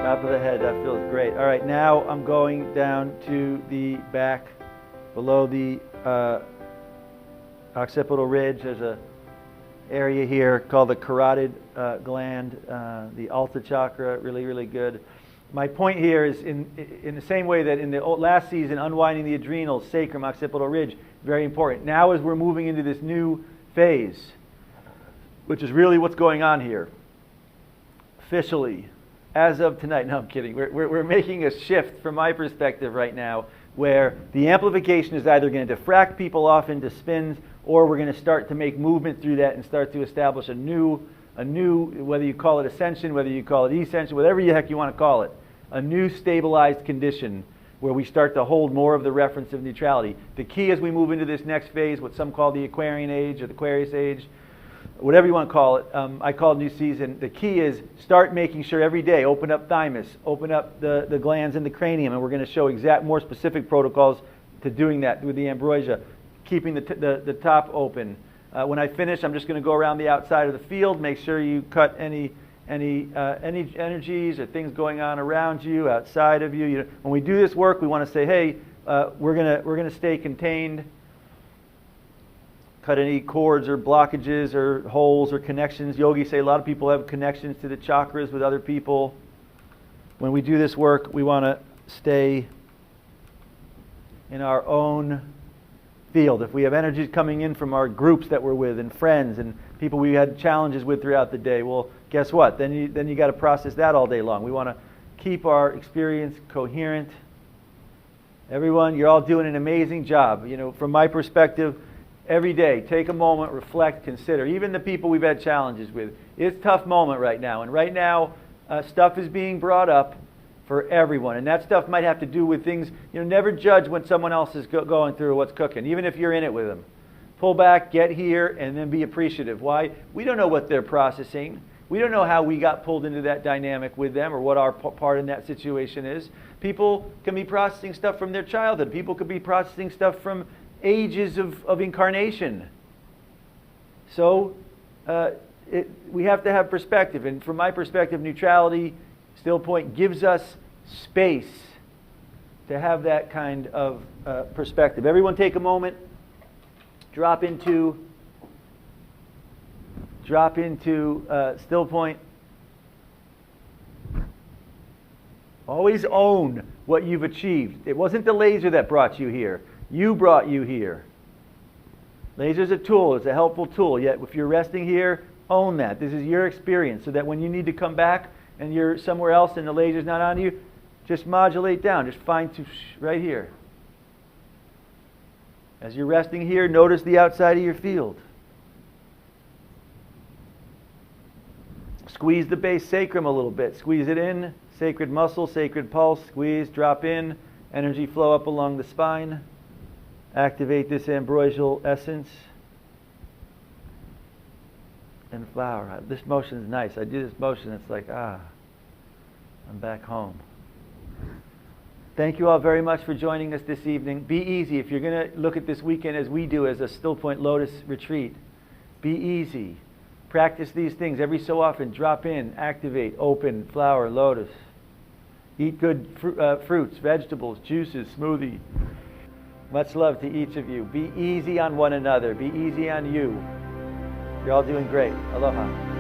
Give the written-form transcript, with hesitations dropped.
Top of the head, that feels great. All right, now I'm going down to the back, below the occipital ridge. There's a area here called the carotid gland, the Alta chakra, really, really good. My point here is in the same way that in the last season, unwinding the adrenals, sacrum, occipital ridge, very important. Now as we're moving into this new phase, which is really what's going on here, officially, as of tonight, no, I'm kidding, we're making a shift from my perspective right now, where the amplification is either going to diffract people off into spins, or we're going to start to make movement through that and start to establish a new, whether you call it ascension, whether you call it ascension, whatever the heck you want to call it, a new stabilized condition where we start to hold more of the reference of neutrality. The key as we move into this next phase, what some call the Aquarian age or the Aquarius age, whatever you want to call it, I call it new season. The key is start making sure every day, open up thymus, open up the glands in the cranium, and we're going to show more specific protocols to doing that with the ambrosia, keeping the top open. When I finish, I'm just going to go around the outside of the field, make sure you cut any energies or things going on around you, outside of you. When we do this work, we want to say, hey, we're gonna stay contained. Cut any cords or blockages or holes or connections. Yogis say a lot of people have connections to the chakras with other people. When we do this work, we want to stay in our own field. If we have energies coming in from our groups that we're with and friends and people we had challenges with throughout the day, well, guess what? Then you got to process that all day long. We want to keep our experience coherent. Everyone, you're all doing an amazing job. From my perspective, every day, take a moment, reflect, consider. Even the people we've had challenges with. It's a tough moment right now. And right now, stuff is being brought up for everyone. And that stuff might have to do with things, never judge when someone else is going through what's cooking, even if you're in it with them. Pull back, get here, and then be appreciative. Why? We don't know what they're processing. We don't know how we got pulled into that dynamic with them or what our part in that situation is. People can be processing stuff from their childhood. People could be processing stuff from ages of incarnation. So we have to have perspective. And from my perspective, neutrality, still point, gives us space to have that kind of perspective. Everyone take a moment. Drop into still point. Always own what you've achieved. It wasn't the laser that brought you here. You brought you here. Laser's a tool. It's a helpful tool. Yet if you're resting here, own that. This is your experience, so that when you need to come back and you're somewhere else and the laser's not on you, just modulate down. Just find right here. As you're resting here, notice the outside of your field. Squeeze the base sacrum a little bit. Squeeze it in. Sacred muscle, sacred pulse. Squeeze, drop in. Energy flow up along the spine. Activate this ambrosial essence. And flower. This motion is nice. I do this motion, it's like, I'm back home. Thank you all very much for joining us this evening. Be easy. If you're going to look at this weekend as we do as a Still Point Lotus retreat, be easy. Practice these things every so often. Drop in, activate, open, flower, lotus. Eat good fruits, vegetables, juices, smoothie. Much love to each of you. Be easy on one another. Be easy on you. You're all doing great. Aloha.